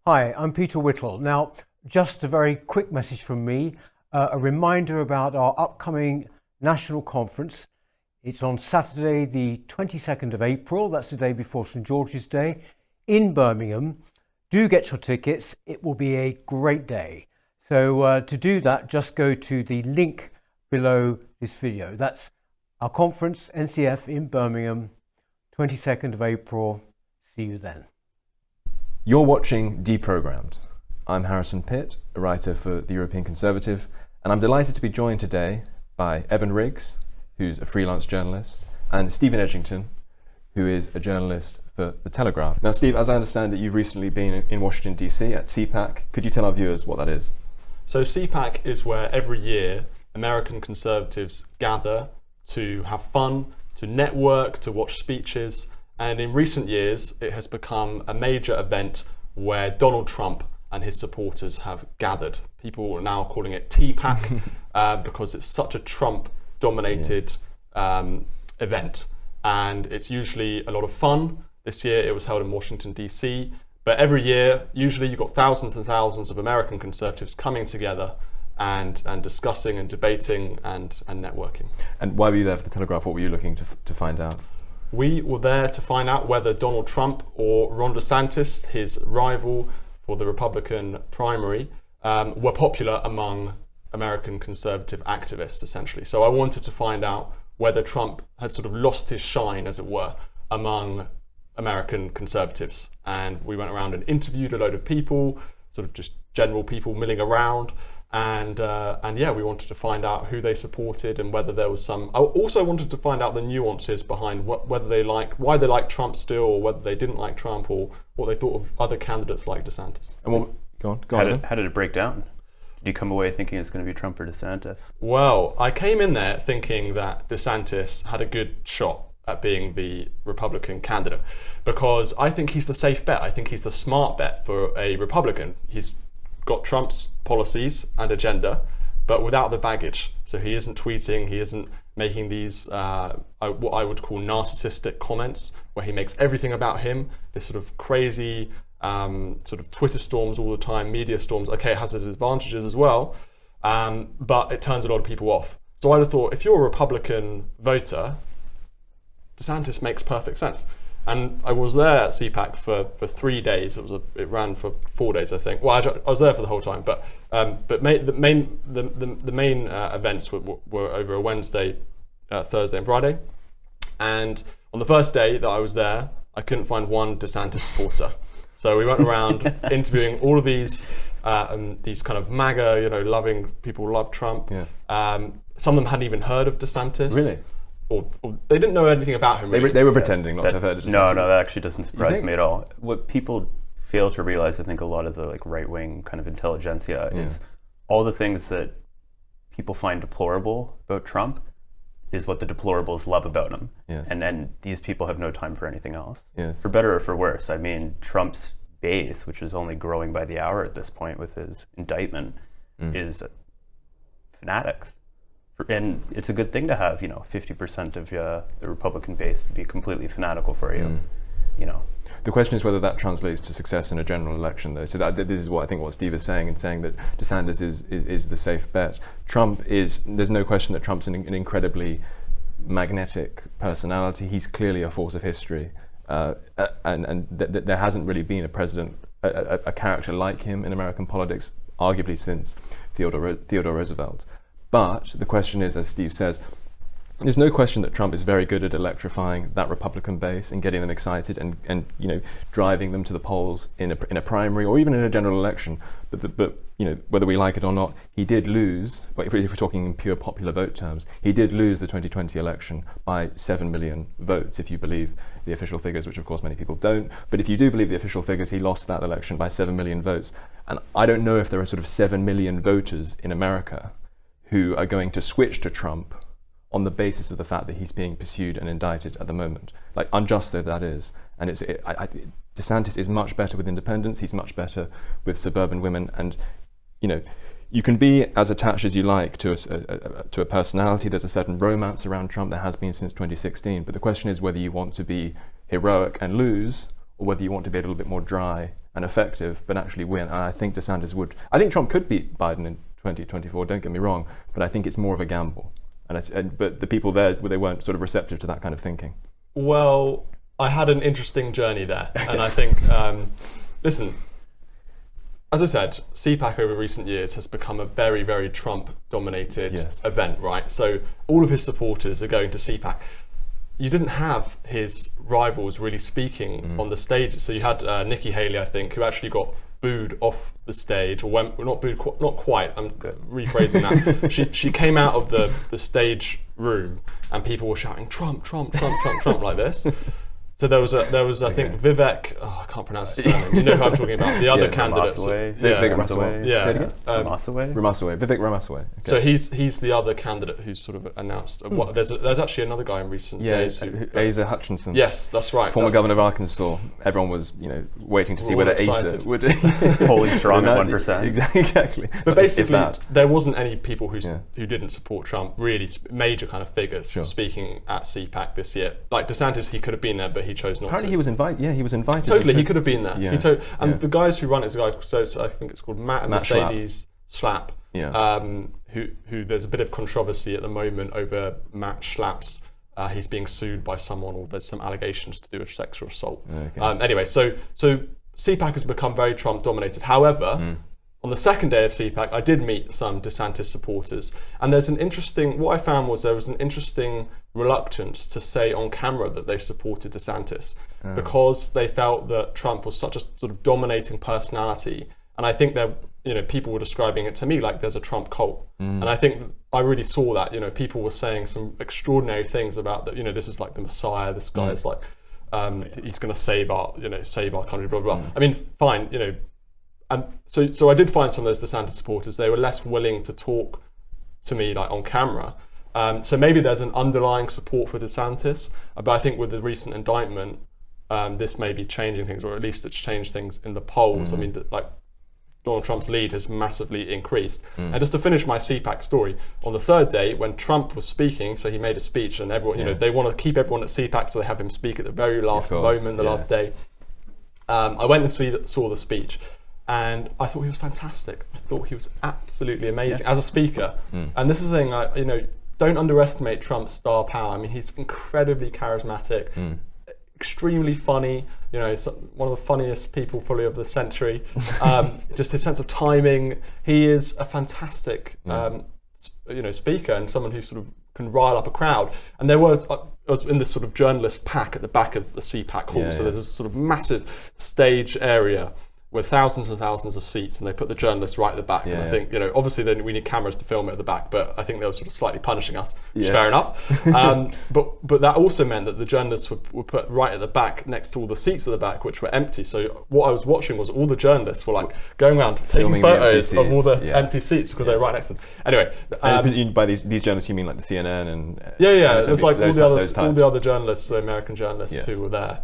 Hi, I'm Peter Whittle. Now, just a very quick message from me, a reminder about our upcoming national conference. It's on Saturday, the 22nd of April, that's the day before St George's Day, in Birmingham. Do get your tickets, it will be a great day. So to do that, just go to the link below this video. That's our conference, NCF in Birmingham, 22nd of April. See you then. You're watching Deprogrammed. I'm Harrison Pitt, a writer for The European Conservative, and I'm delighted to be joined today by Evan Riggs, who's a freelance journalist, and Stephen Edginton, who is a journalist for The Telegraph. Now, Steve, as I understand it, you've recently been in Washington, DC at CPAC. Could you tell our viewers what that is? So CPAC is where every year American conservatives gather to have fun, to network, to watch speeches. And in recent years, it has become a major event where Donald Trump and his supporters have gathered. People are now calling it TPAC because it's such a Trump-dominated event. And it's usually a lot of fun. This year, it was held in Washington, DC. But every year, usually you've got thousands and thousands of American conservatives coming together and discussing and debating and networking. And why were you there for The Telegraph? What were you looking to find out? We were there to find out whether Donald Trump or Ron DeSantis, his rival for the Republican primary, were popular among American conservative activists, essentially. So I wanted to find out whether Trump had sort of lost his shine, as it were, among American conservatives. And we went around and interviewed a load of people, sort of just general people milling around. And yeah, we wanted to find out who they supported and whether there was some. I also wanted to find out the nuances behind why they like Trump still, or whether they didn't like Trump, or what they thought of other candidates like DeSantis. And go on. How did it break down? Did you come away thinking it's going to be Trump or DeSantis? Well, I came in there thinking that DeSantis had a good shot at being the Republican candidate, because I think he's the safe bet. I think he's the smart bet for a Republican. He's got Trump's policies and agenda, but without the baggage. So he isn't tweeting, he isn't making these what I would call narcissistic comments, where he makes everything about him, this sort of crazy sort of Twitter storms all the time, media storms. Okay, it has its advantages as well, but it turns a lot of people off. So I'd have thought, if you're a Republican voter, DeSantis makes perfect sense. And I was there at CPAC for 3 days. It ran for 4 days, I think. Well, I was there for the whole time, but the main events were over a Wednesday, Thursday, and Friday. And on the first day that I was there, I couldn't find one DeSantis supporter. So we went around interviewing all of these kind of MAGA, loving people, love Trump. Yeah. Some of them hadn't even heard of DeSantis. Really? Or they didn't know anything about him. Really. They were pretending not to have heard of DeSantis. No, that actually doesn't surprise me at all. What people fail to realize, I think, a lot of the right-wing kind of intelligentsia is all the things that people find deplorable about Trump is what the deplorables love about him. Yes. And then these people have no time for anything else. Yes. For better or for worse. I mean, Trump's base, which is only growing by the hour at this point with his indictment, is fanatics. And it's a good thing to have, 50% of the Republican base to be completely fanatical for you, The question is whether that translates to success in a general election, though. So this is what I think what Steve is saying, and saying that DeSantis is the safe bet. There's no question that Trump's an incredibly magnetic personality. He's clearly a force of history. And there hasn't really been a president, a character like him in American politics, arguably since Theodore Roosevelt. But the question is, as Steve says, there's no question that Trump is very good at electrifying that Republican base and getting them excited and driving them to the polls in a primary or even in a general election. But whether we like it or not, he did lose. If we're talking in pure popular vote terms, he did lose the 2020 election by 7 million votes, if you believe the official figures, which of course many people don't. But if you do believe the official figures, he lost that election by 7 million votes. And I don't know if there are sort of 7 million voters in America who are going to switch to Trump on the basis of the fact that he's being pursued and indicted at the moment. Like, unjust though that is. And DeSantis is much better with independents, he's much better with suburban women, and you can be as attached as you like to a personality. There's a certain romance around Trump, there has been since 2016, but the question is whether you want to be heroic and lose, or whether you want to be a little bit more dry and effective, but actually win. And I think DeSantis would. I think Trump could beat Biden in 2024. Don't get me wrong, but I think it's more of a gamble. But the people there, they weren't sort of receptive to that kind of thinking. Well, I had an interesting journey there, and I think, listen, as I said, CPAC over recent years has become a very, very Trump-dominated event, right? So all of his supporters are going to CPAC. You didn't have his rivals really speaking on the stage. So you had Nikki Haley, I think, who actually got booed off the stage, or went, not booed, not quite, I'm rephrasing that. She came out of the stage room and people were shouting, Trump, Trump, Trump, Trump, Trump, like this. So there was I think Vivek, I can't pronounce his surname, you know who I'm talking about, the other candidate. Vivek Ramaswamy. Vivek Ramaswamy. Okay. So he's the other candidate who's sort of announced. There's actually another guy in recent days. Asa Hutchinson. Yes, that's right. Former governor of Arkansas. Everyone was, waiting to see whether Asa would holding strong at 1%. Exactly. But basically, there wasn't any people who didn't support Trump, really major kind of figures speaking at CPAC this year. Like DeSantis, he could have been there, but he chose not Apparently to. he was invited. Yeah, he was invited. Totally, he could have been there. Yeah. The guys who run it is a guy, so I think it's called Matt Mercedes Schlapp. Who there's a bit of controversy at the moment over Matt Schlapp's. He's being sued by someone, or there's some allegations to do with sexual assault. Okay. Anyway, so CPAC has become very Trump dominated. However, on the second day of CPAC, I did meet some DeSantis supporters, and what I found was there was an interesting reluctance to say on camera that they supported DeSantis because they felt that Trump was such a sort of dominating personality, and I think people were describing it to me like there's a Trump cult, and I think I really saw that. People were saying some extraordinary things about that. This is like the Messiah. This guy is like he's going to save our country. Blah blah. I mean, fine. And so I did find some of those DeSantis supporters, they were less willing to talk to me like on camera. So maybe there's an underlying support for DeSantis, but I think with the recent indictment, this may be changing things, or at least it's changed things in the polls. I mean, like Donald Trump's lead has massively increased. And just to finish my CPAC story, on the third day when Trump was speaking, so he made a speech, and everyone, they want to keep everyone at CPAC, so they have him speak at the very last moment, the last day. I went and saw the speech. And I thought he was fantastic. I thought he was absolutely amazing as a speaker. And this is the thing, don't underestimate Trump's star power. I mean, he's incredibly charismatic, extremely funny, one of the funniest people probably of the century. Just his sense of timing. He is a fantastic, speaker, and someone who sort of can rile up a crowd. And I was in this sort of journalist pack at the back of the CPAC hall. So there's this sort of massive stage area with thousands and thousands of seats, and they put the journalists right at the back. And I think, obviously then we need cameras to film it at the back, but I think they were sort of slightly punishing us, which is fair enough. But that also meant that the journalists were put right at the back next to all the seats at the back, which were empty. So what I was watching was all the journalists were like going around taking photos of all the empty seats because they were right next to them. Anyway. By these journalists, you mean like the CNN and... It was like all the other journalists, the American journalists who were there.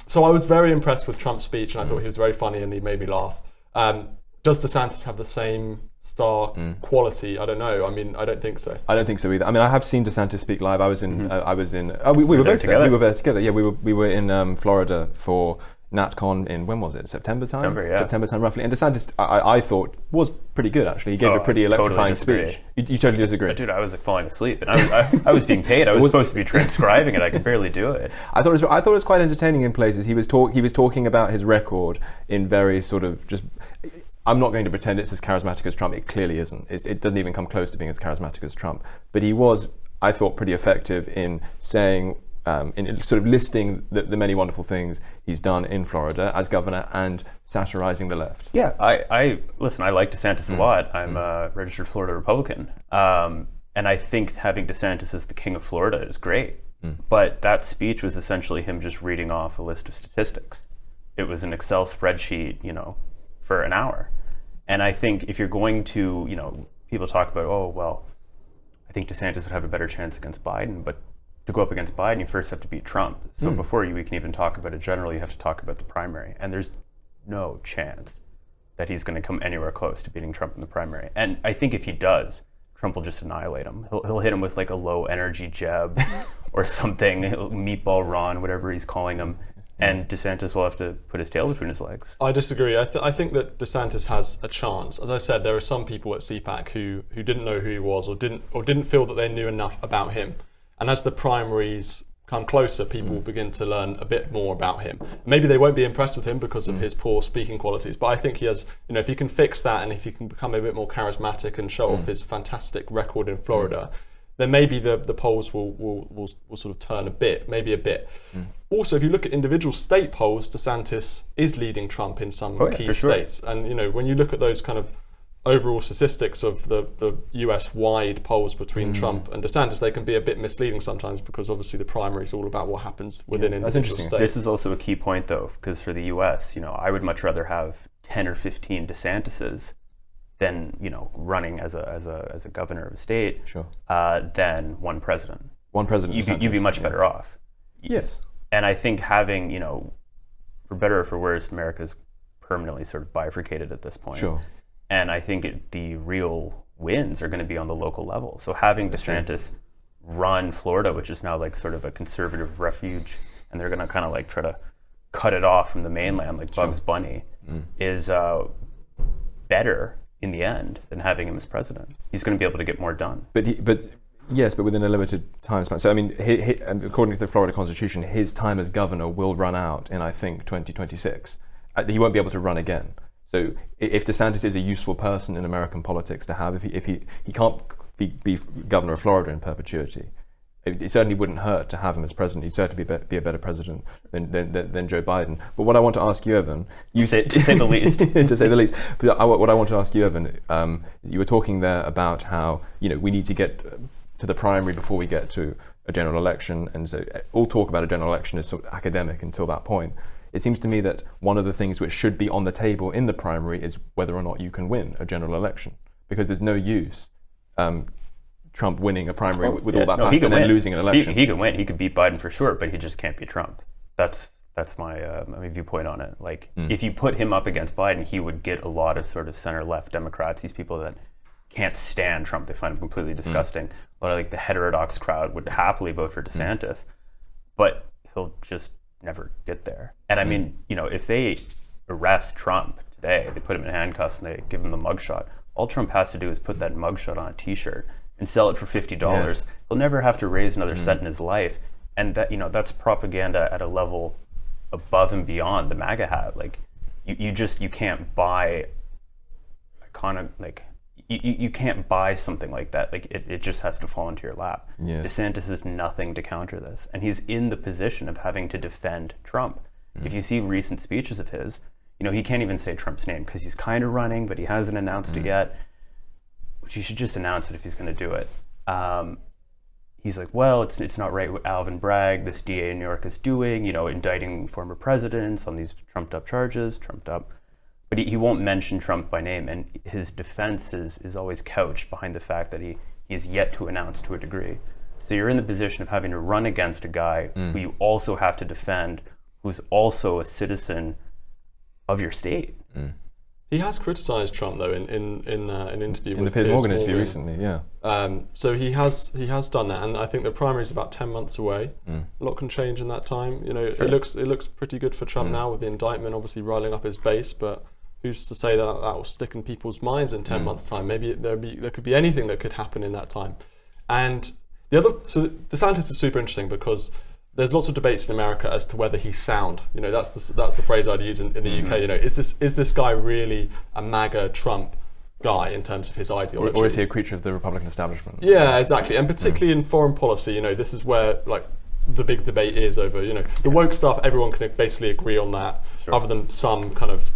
So I was very impressed with Trump's speech, and I thought he was very funny and he made me laugh. Does DeSantis have the same star quality? I don't know. I mean, I don't think so. I don't think so either. I mean, I have seen DeSantis speak live. I was in. We were both together. We were there together. Yeah, we were in Florida for NatCon in, when was it? September time? September time, roughly. And DeSantis, I thought, was pretty good, actually. He gave a pretty electrifying speech. You totally disagree? Dude, I was like falling asleep. And I was being paid. I was supposed to be transcribing it. I could barely do it. I thought it was quite entertaining in places. He was talking about his record in very sort of just... I'm not going to pretend it's as charismatic as Trump. It clearly isn't. It doesn't even come close to being as charismatic as Trump. But he was, I thought, pretty effective in saying... in sort of listing the many wonderful things he's done in Florida as governor and satirizing the left. Yeah, I listen, I like DeSantis a lot. I'm a registered Florida Republican. And I think having DeSantis as the king of Florida is great. But that speech was essentially him just reading off a list of statistics. It was an Excel spreadsheet, for an hour. And I think if you're going to, people talk about, oh, well, I think DeSantis would have a better chance against Biden, but to go up against Biden, you first have to beat Trump. So before we can even talk about it generally, you have to talk about the primary. And there's no chance that he's going to come anywhere close to beating Trump in the primary. And I think if he does, Trump will just annihilate him. He'll hit him with like a low energy jab or something, meatball Ron, whatever he's calling him. And DeSantis will have to put his tail between his legs. I disagree. I think that DeSantis has a chance. As I said, there are some people at CPAC who didn't know who he was or didn't feel that they knew enough about him. And as the primaries come closer, people begin to learn a bit more about him. Maybe they won't be impressed with him because of his poor speaking qualities, but I think he has, if he can fix that and if he can become a bit more charismatic and show off his fantastic record in Florida, then maybe the polls will sort of turn maybe a bit. Also, if you look at individual state polls, DeSantis is leading Trump in some key states. Sure. And when you look at those kind of overall statistics of the US-wide polls between Trump and DeSantis, they can be a bit misleading sometimes because obviously the primary is all about what happens within individual states. This is also a key point though, because for the US, I would much rather have 10 or 15 DeSantises than running as a governor of a state, than one president. One president. You'd be much better off. Yes. And I think having, for better or for worse, America's permanently sort of bifurcated at this point. Sure. And I think the real wins are going to be on the local level. So having DeSantis run Florida, which is now like sort of a conservative refuge, and they're going to kind of like try to cut it off from the mainland like Bugs Bunny, is better in the end than having him as president. He's going to be able to get more done. But within a limited time span. So I mean, according to the Florida Constitution, his time as governor will run out in, I think, 2026. He won't be able to run again. So if DeSantis is a useful person in American politics to have, if he can't be governor of Florida in perpetuity, it certainly wouldn't hurt to have him as president. He'd certainly be a better president than Joe Biden. But what I want to ask you, Evan, to say the least, to say the least. But what I want to ask you, Evan, you were talking there about how we need to get to the primary before we get to a general election, and so all talk about a general election is sort of academic until that point. It seems to me that one of the things which should be on the table in the primary is whether or not you can win a general election, because there's no use Trump winning a primary with all that passion and then losing an election. He can win. He could beat Biden for sure, but he just can't beat Trump. That's my viewpoint on it. Like, if you put him up against Biden, he would get a lot of sort of center-left Democrats, these people that can't stand Trump. They find him completely disgusting. A lot of like the heterodox crowd would happily vote for DeSantis, but he'll just never get there. And I mean, if they arrest Trump today, they put him in handcuffs and they give him the mugshot, all Trump has to do is put that mugshot on a t-shirt and sell it for $50. Yes. He'll never have to raise another cent in his life. And that, that's propaganda at a level above and beyond the MAGA hat. Like, you can't buy you can't buy something like that. Like, it just has to fall into your lap. Yes. DeSantis is nothing to counter this. And he's in the position of having to defend Trump. If you see recent speeches of his, he can't even say Trump's name because he's kind of running, but he hasn't announced it yet. Which he should just announce it if he's going to do it. He's like, well, it's not right what Alvin Bragg, this DA in New York, is doing, indicting former presidents on these trumped up charges, But he won't mention Trump by name, and his defense is always couched behind the fact that he is yet to announce to a degree. So you're in the position of having to run against a guy who you also have to defend, who's also a citizen of your state. He has criticised Trump though in an interview in with the Piers Morgan Morgan interview recently, yeah. So he has done that, and I think the primary is about 10 months away. A lot can change in that time. It looks pretty good for Trump now with the indictment obviously riling up his base, but who's to say that will stick in people's minds in 10 months' time? Maybe there could be anything that could happen in that time. And so DeSantis is super interesting because there's lots of debates in America as to whether he's sound. That's the phrase I'd use in the UK. Is this guy really a MAGA Trump guy in terms of his ideology? Or is he a creature of the Republican establishment? Yeah, exactly. And particularly in foreign policy, this is where like the big debate is over. The woke stuff. Everyone can basically agree on that, other than some kind of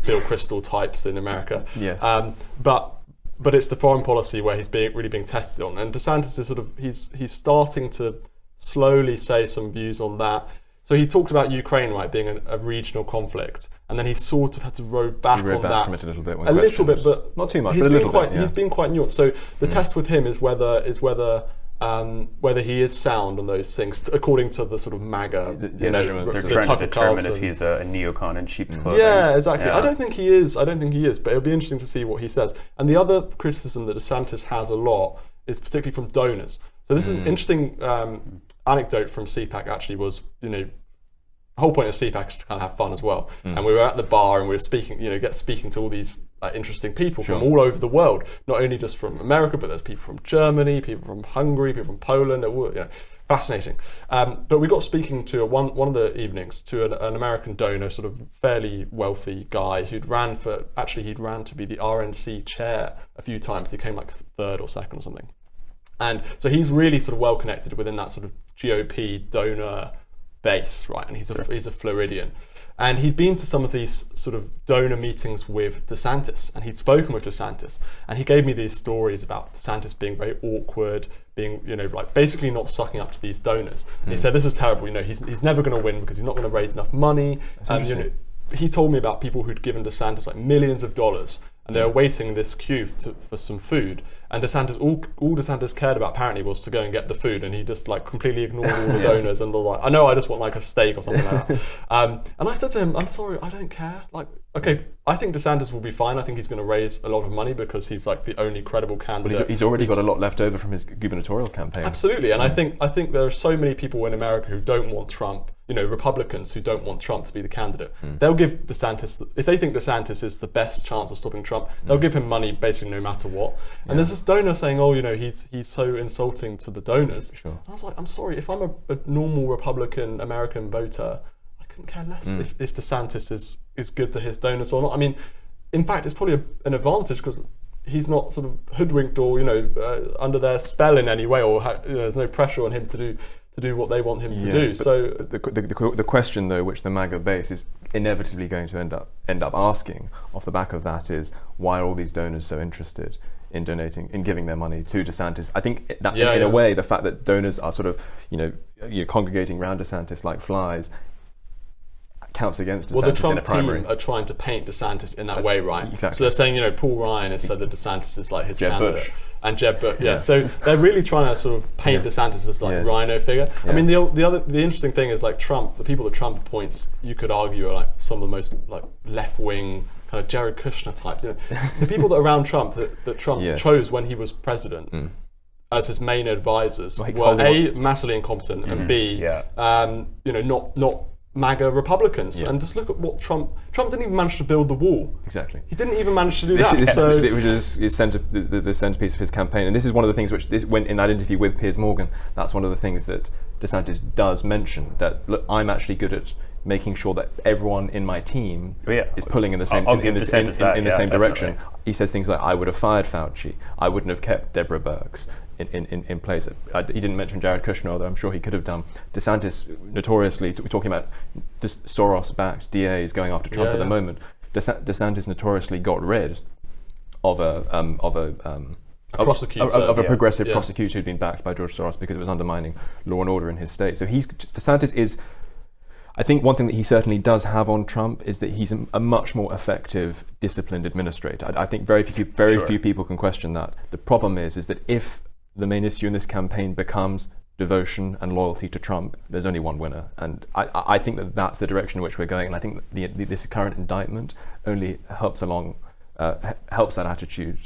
Bill Kristol types in America. Yes. But it's the foreign policy where he's really being tested on, and DeSantis is sort of he's starting to slowly say some views on that. So he talked about Ukraine, right, being a regional conflict, and then he sort of had to row back on that from it a little bit. But not too much. He's but a little been bit, yeah. He's been quite nuanced. So the test with him is whether he is sound on those things according to the sort of MAGA measurements. They're trying to determine if he's a neocon in sheep's clothing. Yeah, exactly. Yeah. I don't think he is, but it'll be interesting to see what he says. And the other criticism that DeSantis has a lot is particularly from donors. So this is an interesting anecdote from CPAC actually was, whole point of CPAC is to kind of have fun as well. And we were at the bar and we were speaking, speaking to all these interesting people from all over the world, not only just from America, but there's people from Germany, people from Hungary, people from Poland. Fascinating. But we got speaking to one of the evenings to an American donor, sort of fairly wealthy guy who'd ran to be the RNC chair a few times. He came like third or second or something. And so he's really sort of well connected within that sort of GOP donor base, right? And he's a Floridian. And he'd been to some of these sort of donor meetings with DeSantis, and he'd spoken with DeSantis, and he gave me these stories about DeSantis being very awkward, being, like basically not sucking up to these donors. And he said, this is terrible, he's never going to win because he's not going to raise enough money. He told me about people who'd given DeSantis like millions of dollars, and they were waiting in this queue for some food. And DeSantis, all DeSantis cared about apparently was to go and get the food, and he just like completely ignored all the donors and was like, I know, I just want like a steak or something like that. And I said to him, I'm sorry, I don't care. Like, okay, I think DeSantis will be fine. I think he's going to raise a lot of money because he's like the only credible candidate. But he's already got a lot left over from his gubernatorial campaign. Absolutely, and I think there are so many people in America who don't want Trump. Republicans who don't want Trump to be the candidate. They'll give DeSantis, if they think DeSantis is the best chance of stopping Trump, they'll give him money basically no matter what. And there's this donor saying, oh, he's so insulting to the donors. Sure. And I was like, I'm sorry, if I'm a normal Republican American voter, I couldn't care less if DeSantis is good to his donors or not. I mean, in fact, it's probably an advantage because he's not sort of hoodwinked or under their spell in any way, or there's no pressure on him to do what they want him to do. So the question though, which the MAGA base is inevitably going to end up asking off the back of that, is why are all these donors so interested in donating, in giving their money to DeSantis? I think that in a way, the fact that donors are sort of congregating around DeSantis like flies counts against DeSantis. Well, the Trump in a primary. team are trying to paint DeSantis in that way, right? Exactly. So they're saying, Paul Ryan has said that DeSantis is like his Jeb candidate. Bush. And Jeb Bush, so they're really trying to sort of paint DeSantis as like rhino figure. Yeah. I mean, the interesting thing is like Trump, the people that Trump appoints, you could argue are like some of the most like left-wing kind of Jared Kushner types. The people that are around Trump that Trump chose when he was president as his main advisors were A, massively incompetent, and B, not MAGA Republicans. And just look at what Trump didn't even manage to build the wall. Exactly. He didn't even manage to do This that. which is the centerpiece of his campaign, and this is one of the things which when in that interview with Piers Morgan, that's one of the things that DeSantis does mention, that look, I'm actually good at making sure that everyone in my team is pulling in the same direction. He says things like, I would have fired Fauci, I wouldn't have kept Deborah Birx in place. He didn't mention Jared Kushner, although I'm sure he could have done. DeSantis, notoriously, we're talking about Soros-backed DAs going after Trump at the moment. DeSantis notoriously got rid of a progressive prosecutor who'd been backed by George Soros because it was undermining law and order in his state. So DeSantis is, I think one thing that he certainly does have on Trump is that he's a much more effective, disciplined administrator. I think very few people can question that. The problem is that if the main issue in this campaign becomes devotion and loyalty to Trump, there's only one winner. And I think that that's the direction in which we're going. And I think this current indictment only helps that attitude.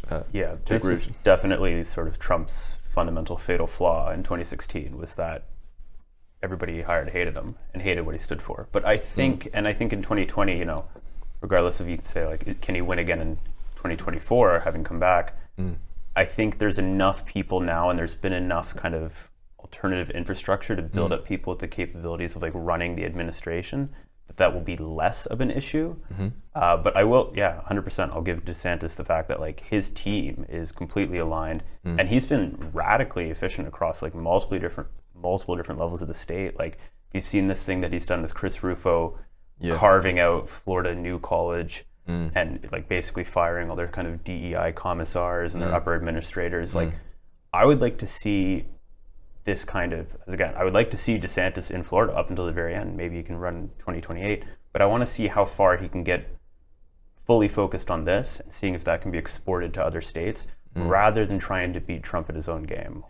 This was definitely sort of Trump's fundamental fatal flaw in 2016, was that everybody he hired hated him and hated what he stood for. But I think, and I think in 2020, regardless of you could say like, can he win again in 2024, having come back? I think there's enough people now, and there's been enough kind of alternative infrastructure to build up people with the capabilities of like running the administration, that will be less of an issue. But I will, 100%, I'll give DeSantis the fact that like his team is completely aligned, and he's been radically efficient across like multiple different levels of the state. Like you've seen this thing that he's done with Chris Rufo, carving out Florida New College, and like basically firing all their kind of DEI commissars and their upper administrators. Like I would like to see this kind of, I would like to see DeSantis in Florida up until the very end. Maybe he can run in 2028, but I want to see how far he can get fully focused on this and seeing if that can be exported to other states rather than trying to beat Trump at his own game.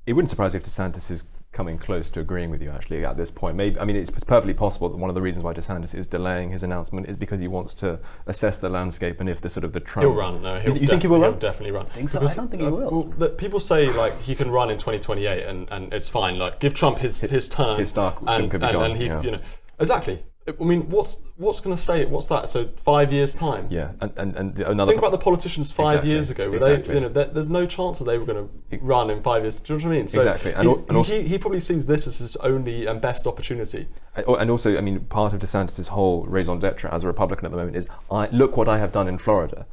It wouldn't surprise me if DeSantis is coming close to agreeing with you actually at this point. Maybe, I mean, it's perfectly possible that one of the reasons why DeSantis is delaying his announcement is because he wants to assess the landscape and if the sort of the Trump... He'll run, no. You think he will run? He'll definitely run. I don't think he will. People say like he can run in 2028 and it's fine. Like give Trump his turn. His star and could be gone. And he, exactly. I mean, what's going to say it? What's that? So 5 years time. Yeah, and another. Think about the politicians 5 years ago. Were they, Exactly. there's no chance that they were going to run in 5 years. Do you know what I mean? So Exactly. And also, he probably sees this as his only and best opportunity. And also, I mean, part of DeSantis' whole raison d'etre as a Republican at the moment is, look what I have done in Florida.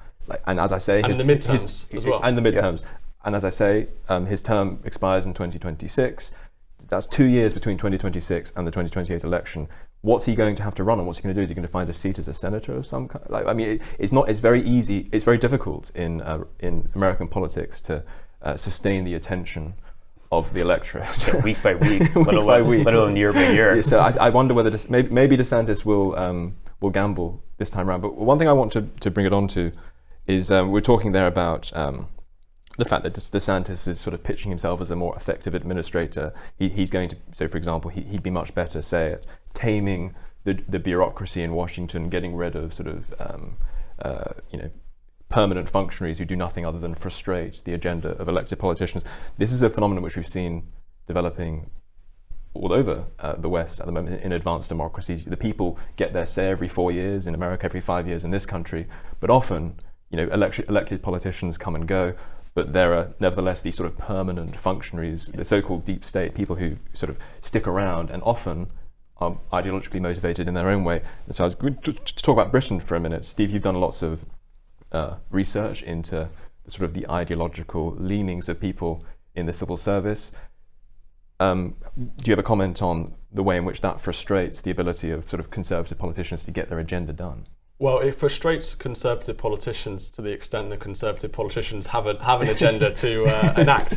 And as I say, and the midterms as well. And the midterms. And as I say, his term expires in 2026. That's 2 years between 2026 and the 2028 election. What's he going to have to run on? What's he going to do? Is he going to find a seat as a senator of some kind? I mean, it's very easy. It's very difficult in American politics to sustain the attention of the electorate week by week, let alone year by year. So I wonder whether maybe DeSantis will gamble this time around. But one thing I want to bring it on to is we're talking there about the fact that DeSantis is sort of pitching himself as a more effective administrator. He's going to, so for example, he'd be much better, say, at taming the bureaucracy in Washington, getting rid of sort of permanent functionaries who do nothing other than frustrate the agenda of elected politicians. This is a phenomenon which we've seen developing all over the West at the moment in advanced democracies. The people get their say every 4 years, in America every 5 years in this country, but often, elected politicians come and go. But there are nevertheless these sort of permanent functionaries, the so-called deep state, people who sort of stick around and often are ideologically motivated in their own way. And so I was going to talk about Britain for a minute. Steve, you've done lots of research into the ideological leanings of people in the civil service. Do you have a comment on the way in which that frustrates the ability of sort of conservative politicians to get their agenda done? Well, it frustrates conservative politicians to the extent that conservative politicians have an agenda to enact,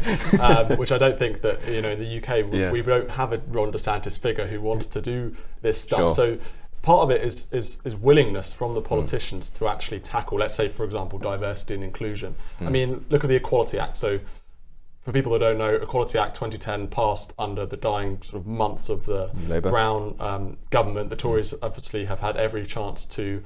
which I don't think that in the UK we don't have a Ron DeSantis figure who wants to do this stuff. Sure. So part of it is willingness from the politicians to actually tackle, let's say, for example, diversity and inclusion. I mean, look at the Equality Act. So for people that don't know, Equality Act 2010 passed under the dying sort of months of the Labour. Brown government. The Tories obviously have had every chance to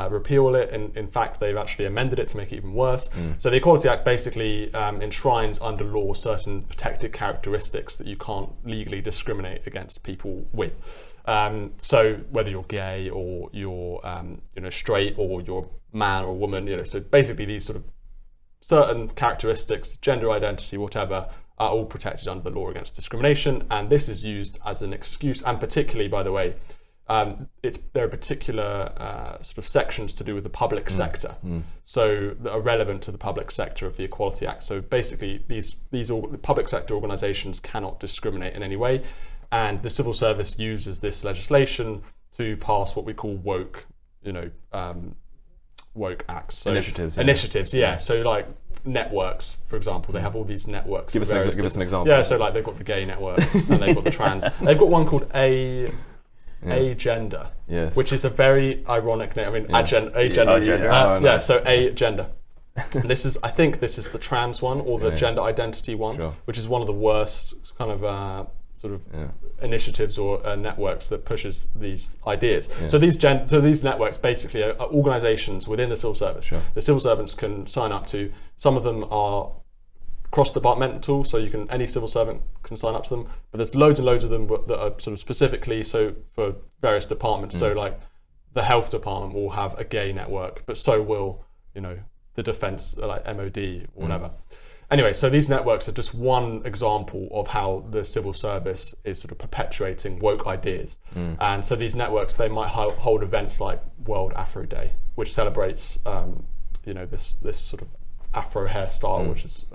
repeal it, and in fact they've actually amended it to make it even worse. So the Equality Act basically enshrines under law certain protected characteristics that you can't legally discriminate against people with. So whether you're gay or you're straight or you're man or woman, so basically these sort of certain characteristics, gender identity, whatever, are all protected under the law against discrimination, and this is used as an excuse, and particularly, by the way, there are particular sort of sections to do with the public sector, so that are relevant to the public sector of the Equality Act. So basically, these public sector organisations cannot discriminate in any way, and the civil service uses this legislation to pass what we call woke acts. So initiatives, yeah. So like networks, for example, they have all these networks. Give us an example. Yeah, so like they've got the gay network and they've got the trans. They've got one called Agenda, yes, which is a very ironic name. I mean, agenda. Nice. So Agenda. I think this is the trans one or the gender identity one, which is one of the worst kind of initiatives or networks that pushes these ideas. So these networks basically are organisations within the civil service. The civil servants can sign up to. Some of them are cross-departmental, so any civil servant can sign up to them, but there's loads and loads of them that are sort of specifically so for various departments. So like the health department will have a gay network, but so will the defence, like MOD or whatever. Anyway, so these networks are just one example of how the civil service is sort of perpetuating woke ideas. And so these networks, they might hold events like World Afro Day, which celebrates this sort of Afro hairstyle, which is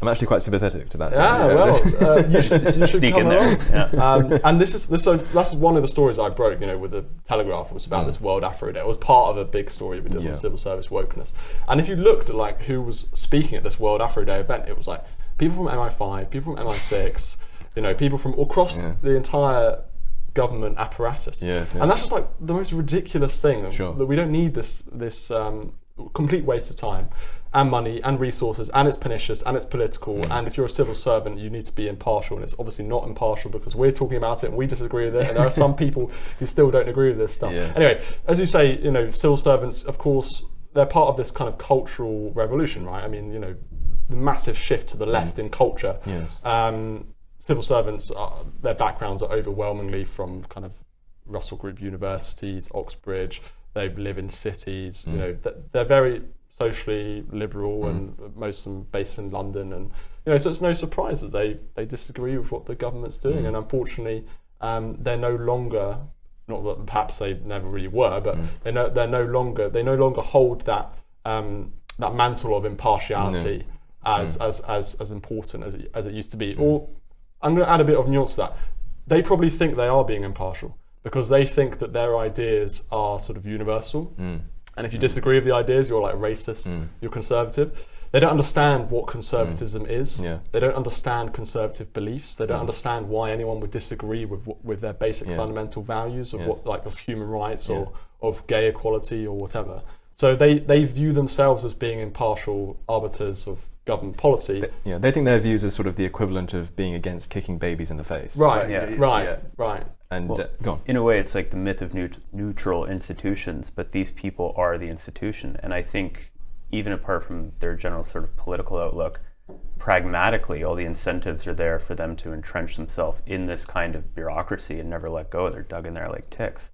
I'm actually quite sympathetic to that. You should sneak come in there. along. And that's one of the stories I broke, with the Telegraph, was about this World Afro Day. It was part of a big story we did on civil service wokeness. And if you looked at like who was speaking at this World Afro Day event, it was like people from MI5, people from MI6, people from across the entire government apparatus. And that's just like the most ridiculous thing, that we don't need this complete waste of time and money and resources, and it's pernicious and it's political, and if you're a civil servant you need to be impartial, and it's obviously not impartial because we're talking about it and we disagree with it, and there are some people who still don't agree with this stuff. Anyway, as you say, civil servants, of course, they're part of this kind of cultural revolution, right? I mean, the massive shift to the left in culture. Civil servants, their backgrounds are overwhelmingly from kind of Russell Group universities, Oxbridge. They live in cities. You know, they're very socially liberal, and most of them based in London. And so it's no surprise that they disagree with what the government's doing. And unfortunately, they're no longer. Not that perhaps they never really were, but they no longer hold that that mantle of impartiality as important as it used to be. Or I'm going to add a bit of nuance to that. They probably think they are being impartial because they think that their ideas are sort of universal. And if you disagree with the ideas, you're like racist, you're conservative. They don't understand what conservatism is. They don't understand conservative beliefs. They don't understand why anyone would disagree with their basic fundamental values of what, like, of human rights or of gay equality or whatever. So they view themselves as being impartial arbiters of government policy. They think their views are sort of the equivalent of being against kicking babies in the face. Right. And go on. In a way, it's like the myth of neutral institutions, but these people are the institution. And I think, even apart from their general sort of political outlook, pragmatically, all the incentives are there for them to entrench themselves in this kind of bureaucracy and never let go. They're dug in there like ticks.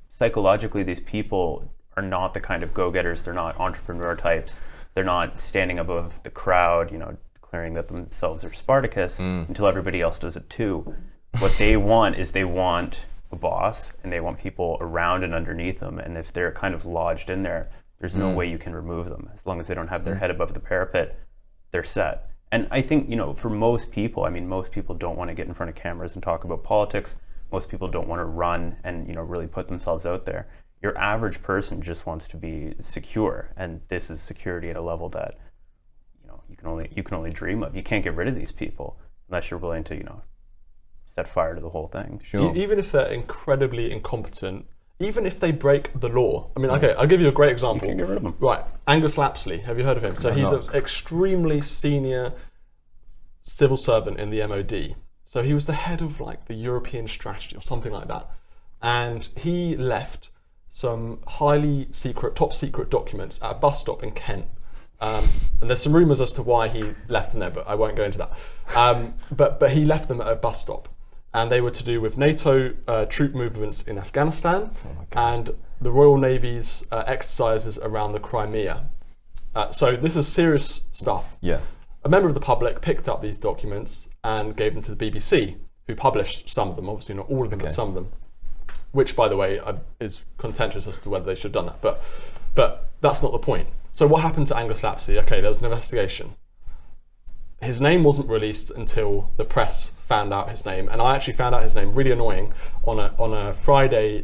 Psychologically, these people are not the kind of go-getters. They're not entrepreneur types. They're not standing above the crowd, declaring that themselves are Spartacus until everybody else does it too. What they want is they want a boss, and they want people around and underneath them. And if they're kind of lodged in there, there's no way you can remove them. As long as they don't have their head above the parapet, they're set. And I think, for most people, most people don't want to get in front of cameras and talk about politics. Most people don't want to run and, really put themselves out there. Your average person just wants to be secure. And this is security at a level that, you can only dream of. You can't get rid of these people unless you're willing to, set fire to the whole thing. Sure. Even if they're incredibly incompetent, even if they break the law. Okay, I'll give you a great example. You can get rid of them. Right, Angus Lapsley, have you heard of him? So he's an extremely senior civil servant in the MOD. So he was the head of like the European strategy or something like that. And he left some highly secret, top secret documents at a bus stop in Kent. And there's some rumours as to why he left them there, but I won't go into that. But he left them at a bus stop. And they were to do with NATO troop movements in Afghanistan and the Royal Navy's exercises around the Crimea. So this is serious stuff. Yeah. A member of the public picked up these documents and gave them to the BBC, who published some of them, obviously not all of them, but some of them, which, by the way, is contentious as to whether they should have done that. But that's not the point. So what happened to Angus Lapsley? Okay, there was an investigation. His name wasn't released until the press found out his name, and I actually found out his name, really annoying, on a Friday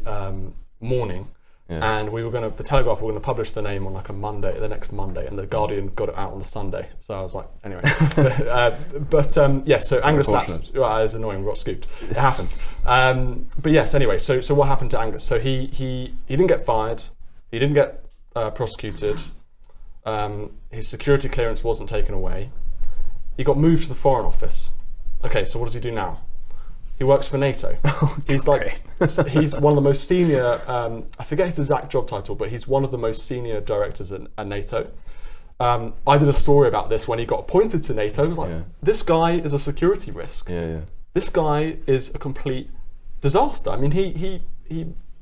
morning, and the Telegraph were going to publish the name on like the next Monday, and the Guardian got it out on the Sunday. So I was like, anyway. So Angus Lapsley, it's annoying, we got scooped. It happens. But yes, anyway, so what happened to Angus? So he didn't get fired, he didn't get prosecuted, his security clearance wasn't taken away. He got moved to the Foreign Office. Okay, so what does he do now? He works for NATO. He's he's one of the most senior, I forget his exact job title, but he's one of the most senior directors at NATO. I did a story about this when he got appointed to NATO. I was like, this guy is a security risk. This guy is a complete disaster. I mean, he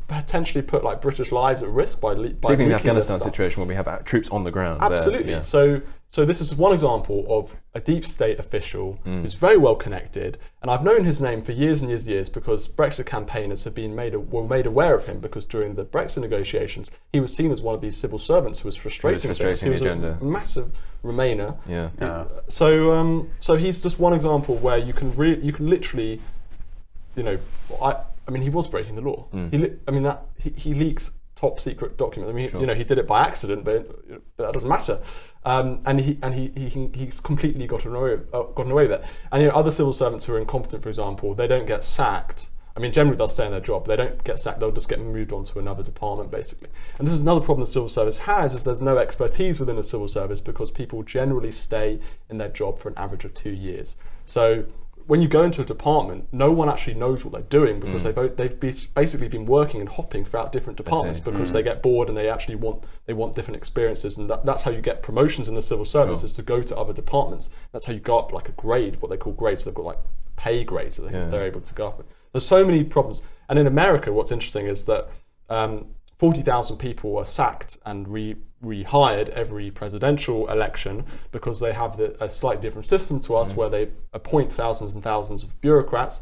potentially put like British lives at risk by particularly in the Afghanistan situation where we have troops on the ground. Absolutely. There, So this is one example of a deep state official who's very well connected, and I've known his name for years and years and years because Brexit campaigners have been made aware of him because during the Brexit negotiations he was seen as one of these civil servants who was frustrating things. He was a massive Remainer. So he's just one example where you can literally, I mean, he was breaking the law. He leaked top secret documents. I mean, he did it by accident, but that doesn't matter. And he's completely gotten away with it. And other civil servants who are incompetent, for example, they don't get sacked. I mean, generally they'll stay in their job. They don't get sacked. They'll just get moved on to another department, basically. And this is another problem the civil service has: is there's no expertise within the civil service because people generally stay in their job for an average of 2 years. So when you go into a department, no one actually knows what they're doing because they've basically been working and hopping throughout different departments because they get bored and they actually want different experiences, and that's how you get promotions in the civil service is to go to other departments. That's how you go up like a grade, what they call grades. So they've got like pay grades, so they're able to go up. There's so many problems. And in America, what's interesting is that 40,000 people were sacked and rehired every presidential election because they have a slightly different system to us where they appoint thousands and thousands of bureaucrats.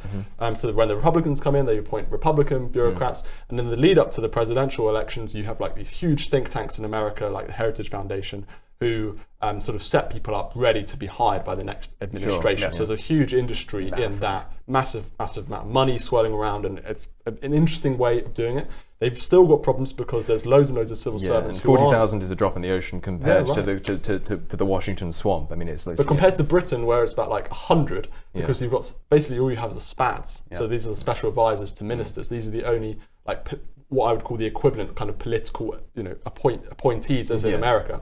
So that when the Republicans come in, they appoint Republican bureaucrats. And in the lead up to the presidential elections, you have like these huge think tanks in America, like the Heritage Foundation, who sort of set people up ready to be hired by the next administration. So there's a huge industry in that, massive amount of money swirling around, and it's an interesting way of doing it. They've still got problems because there's loads and loads of civil servants. And 40,000 is a drop in the ocean compared to the Washington swamp. I mean, it's like, but compared to Britain, where it's about like 100, because you've got basically all you have is the SPADs. So these are the special advisors to ministers. These are the only like what I would call the equivalent kind of political, appointees as in America.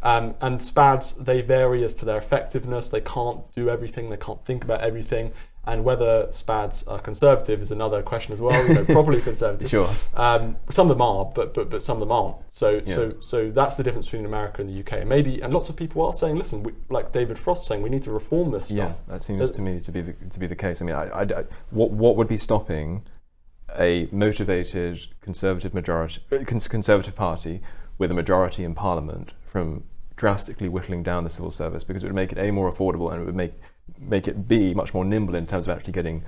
And SPADs, they vary as to their effectiveness. They can't do everything. They can't think about everything. And whether SPADs are conservative is another question as well. Properly conservative. Sure. Some of them are, but some of them aren't. So that's the difference between America and the UK. And lots of people are saying, listen, like David Frost saying, we need to reform this stuff. Yeah, that seems to me to be the case. I mean, what would be stopping a motivated conservative party with a majority in Parliament from drastically whittling down the civil service, because it would make it more affordable, and it would make it be much more nimble in terms of actually getting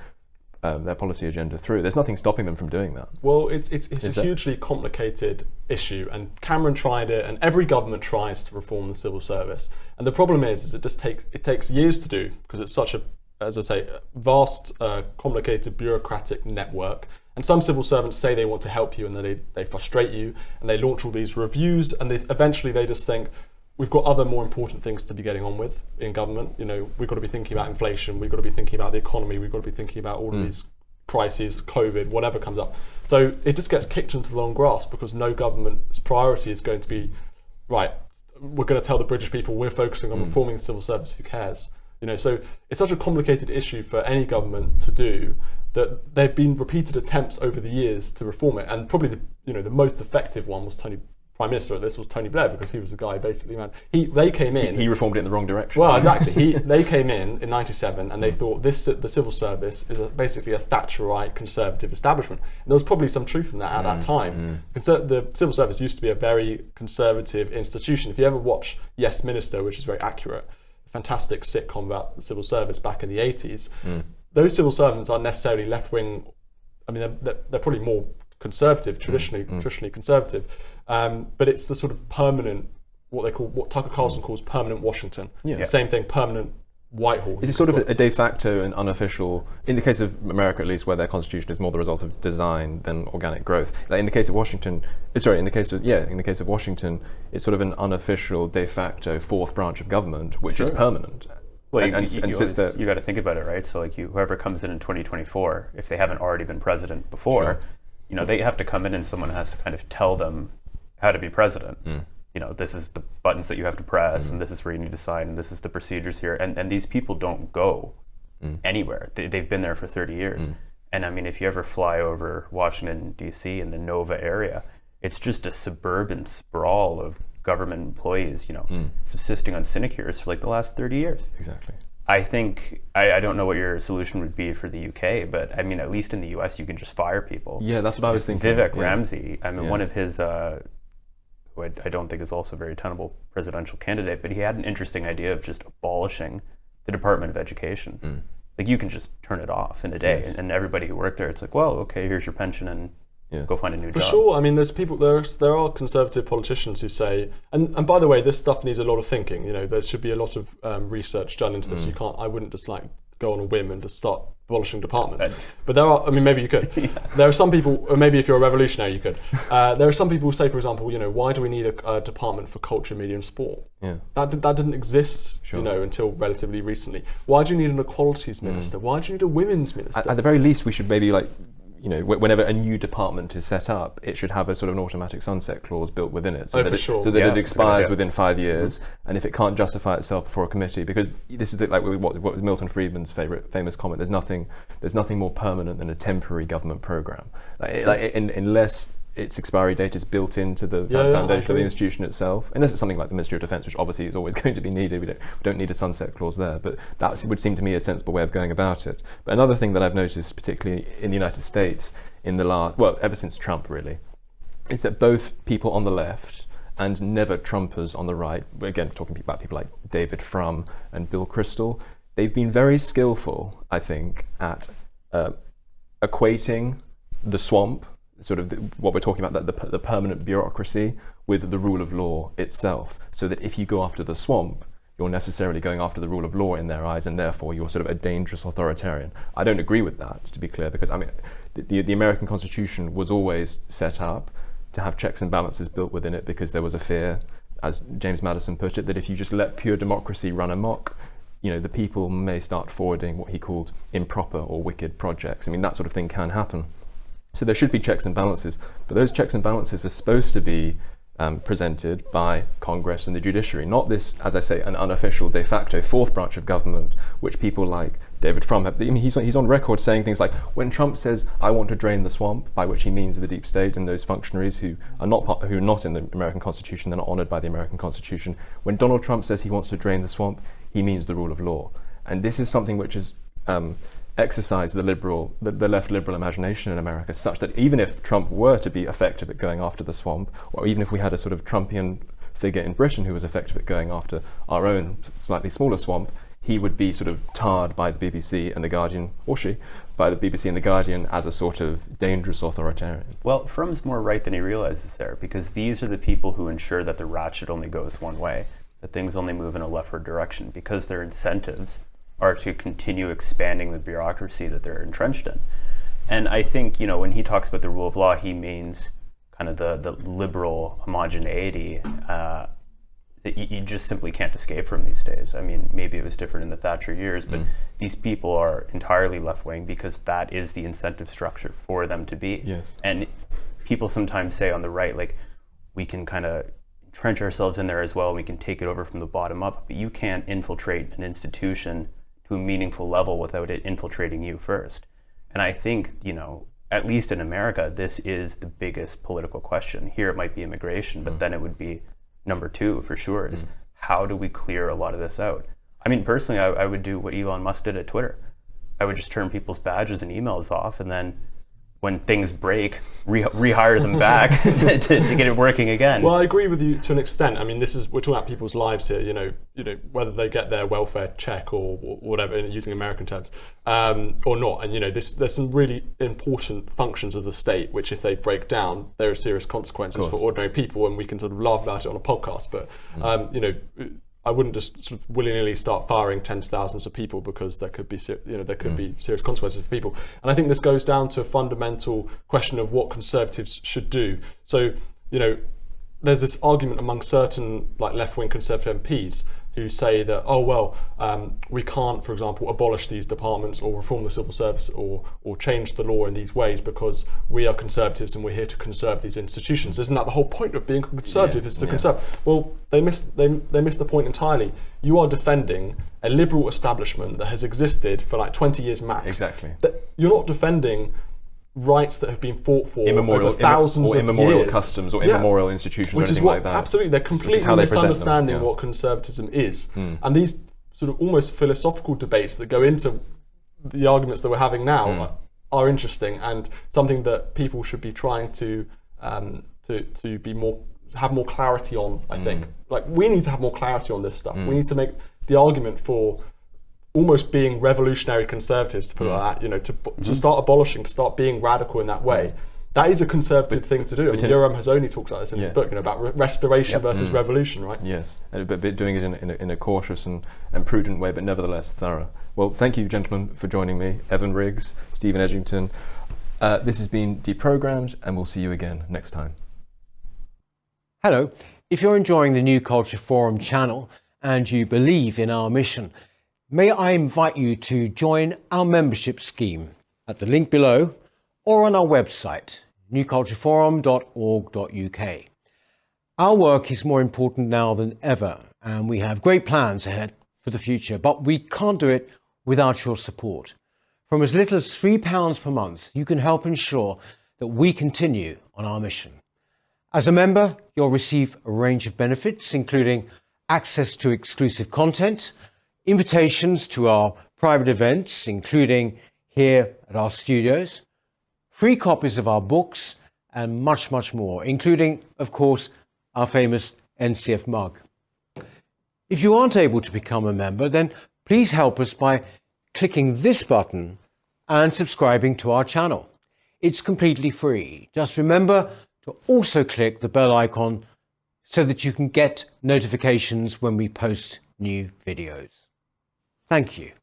their policy agenda through. There's nothing stopping them from doing that. Well, it's a hugely complicated issue, and Cameron tried it, and every government tries to reform the civil service. And the problem is it takes years to do, because it's such a, as I say, vast, complicated bureaucratic network. And some civil servants say they want to help you, and then they frustrate you, and they launch all these reviews, and eventually they just think, we've got other more important things to be getting on with in government. We've got to be thinking about inflation, we've got to be thinking about the economy, we've got to be thinking about all of these crises, COVID, whatever comes up. So it just gets kicked into the long grass, because no government's priority is going to be, right, we're going to tell the British people we're focusing on reforming the civil service, who cares? So it's such a complicated issue for any government to do, that there have been repeated attempts over the years to reform it, and probably the most effective one was Prime Minister at this was Tony Blair, because he was the guy basically, they came in. He reformed it in the wrong direction. Well, exactly. They came in '97, and they thought the civil service is basically a Thatcherite conservative establishment. And there was probably some truth in that at that time. The civil service used to be a very conservative institution. If you ever watch Yes Minister, which is very accurate, a fantastic sitcom about the civil service back in the '80s, those civil servants aren't necessarily left-wing. I mean, they're probably more conservative, traditionally conservative, but it's the sort of permanent, what Tucker Carlson calls permanent Washington. Same thing, permanent Whitehall. It's sort of a de facto and unofficial, in the case of America at least, where their constitution is more the result of design than organic growth. Like in the case of Washington, in the case of Washington, it's sort of an unofficial de facto fourth branch of government, which is permanent. Well, you got to think about it, right? So like whoever comes in 2024, if they haven't already been president before, they have to come in, and someone has to kind of tell them how to be president. This is the buttons that you have to press, and this is where you need to sign, and this is the procedures here. And these people don't go anywhere. They've been there for 30 years. And I mean, if you ever fly over Washington, D.C. in the Nova area, it's just a suburban sprawl of government employees, subsisting on sinecures for like the last 30 years. Exactly. I think, I don't know what your solution would be for the UK, but I mean, at least in the US, you can just fire people. Yeah, that's what I was thinking. Vivek Ramsey, I mean, one of his, who I don't think is also a very tenable presidential candidate, but he had an interesting idea of just abolishing the Department of Education. Like, you can just turn it off in a day, and everybody who worked there, it's like, well, okay, here's your pension, and go find a new job. For sure. I mean, there's people. There are conservative politicians who say, and by the way, this stuff needs a lot of thinking. There should be a lot of research done into this. I wouldn't just like go on a whim and just start abolishing departments. But there are. I mean, maybe you could. There are some people, or maybe if you're a revolutionary, you could. There are some people who say, for example, why do we need a department for culture, media, and sport? That didn't exist, until relatively recently. Why do you need an equalities minister? Why do you need a women's minister? At the very least, we should maybe whenever a new department is set up, it should have a sort of an automatic sunset clause built within it, so that it expires within 5 years. And if it can't justify itself before a committee, because this is like what was Milton Friedman's famous comment: there's nothing more permanent than a temporary government program. Unless its expiry date is built into the Yeah, foundation of the institution itself, unless it's something like the Ministry of Defence, which obviously is always going to be needed. We don't need a sunset clause there, but that would seem to me a sensible way of going about it. But another thing that I've noticed, particularly in the United States, ever since Trump really, is that both people on the left and never Trumpers on the right, again talking about people like David Frum and Bill Kristol, they've been very skillful, I think, at equating the swamp, sort of what we're talking about, the permanent bureaucracy, with the rule of law itself, so that if you go after the swamp, you're necessarily going after the rule of law in their eyes, and therefore you're sort of a dangerous authoritarian. I don't agree with that, to be clear, because I mean, the American Constitution was always set up to have checks and balances built within it, because there was a fear, as James Madison put it, that if you just let pure democracy run amok, the people may start forwarding what he called improper or wicked projects. I mean, that sort of thing can happen. So there should be checks and balances, but those checks and balances are supposed to be presented by Congress and the judiciary, not this, as I say, an unofficial de facto fourth branch of government, which people like David Frum have. I mean, he's on record saying things like, when Trump says, "I want to drain the swamp," by which he means the deep state and those functionaries who are not in the American Constitution, they're not honoured by the American Constitution. When Donald Trump says he wants to drain the swamp, he means the rule of law. And this is something which is exercise the left liberal imagination in America, such that even if Trump were to be effective at going after the swamp, or even if we had a sort of Trumpian figure in Britain who was effective at going after our own slightly smaller swamp, he would be sort of tarred by the BBC and the Guardian, or she, by the BBC and the Guardian, as a sort of dangerous authoritarian. Well, Frum's more right than he realizes there, because these are the people who ensure that the ratchet only goes one way, that things only move in a leftward direction, because their incentives are to continue expanding the bureaucracy that they're entrenched in. And I think, when he talks about the rule of law, he means kind of the liberal homogeneity that you just simply can't escape from these days. I mean, maybe it was different in the Thatcher years, but these people are entirely left-wing because that is the incentive structure for them to be. Yes. And people sometimes say on the right, like, we can kind of entrench ourselves in there as well, we can take it over from the bottom up, but you can't infiltrate an institution to a meaningful level without it infiltrating you first. And I think, at least in America, this is the biggest political question. Here it might be immigration, but then it would be number two for sure, is how do we clear a lot of this out? I mean, personally, I would do what Elon Musk did at Twitter. I would just turn people's badges and emails off, and then when things break, rehire them back to get it working again. Well, I agree with you to an extent. I mean, we're talking about people's lives here. Whether they get their welfare check or whatever, using American terms, or not. And there's some really important functions of the state which, if they break down, there are serious consequences for ordinary people, and we can sort of laugh about it on a podcast. But I wouldn't just sort of willy-nilly start firing tens of thousands of people, because there could be be serious consequences for people. And I think this goes down to a fundamental question of what Conservatives should do. So, there's this argument among certain left-wing Conservative MPs who say that, we can't, for example, abolish these departments or reform the civil service or change the law in these ways because we are Conservatives and we're here to conserve these institutions. Isn't that the whole point of being Conservative, is to conserve? Well, they miss the point entirely. You are defending a liberal establishment that has existed for 20 years max. Exactly. You're not defending rights that have been fought for immemorial, over thousands of immemorial years. customs or immemorial institutions, which or anything is what, like that. Absolutely, they're completely misunderstanding what conservatism is. And these sort of almost philosophical debates that go into the arguments that we're having now are interesting, and something that people should be trying to have more clarity on. I think we need to have more clarity on this stuff. We need to make the argument for almost being revolutionary Conservatives, to put it like that, to start abolishing, to start being radical in that way. That is a Conservative thing to do. I mean, Yoram Hazony talks about this in his book, about restoration versus revolution, right? Yes, but doing it in a cautious and prudent way, but nevertheless thorough. Well, thank you, gentlemen, for joining me. Evan Riggs, Stephen Edginton. This has been Deprogrammed, and we'll see you again next time. Hello. If you're enjoying the New Culture Forum channel and you believe in our mission, may I invite you to join our membership scheme at the link below or on our website, newcultureforum.org.uk. Our work is more important now than ever, and we have great plans ahead for the future, but we can't do it without your support. From as little as £3 per month, you can help ensure that we continue on our mission. As a member, you'll receive a range of benefits, including access to exclusive content, invitations to our private events, including here at our studios, free copies of our books, and much, much more, including, of course, our famous NCF mug. If you aren't able to become a member, then please help us by clicking this button and subscribing to our channel. It's completely free. Just remember to also click the bell icon so that you can get notifications when we post new videos. Thank you.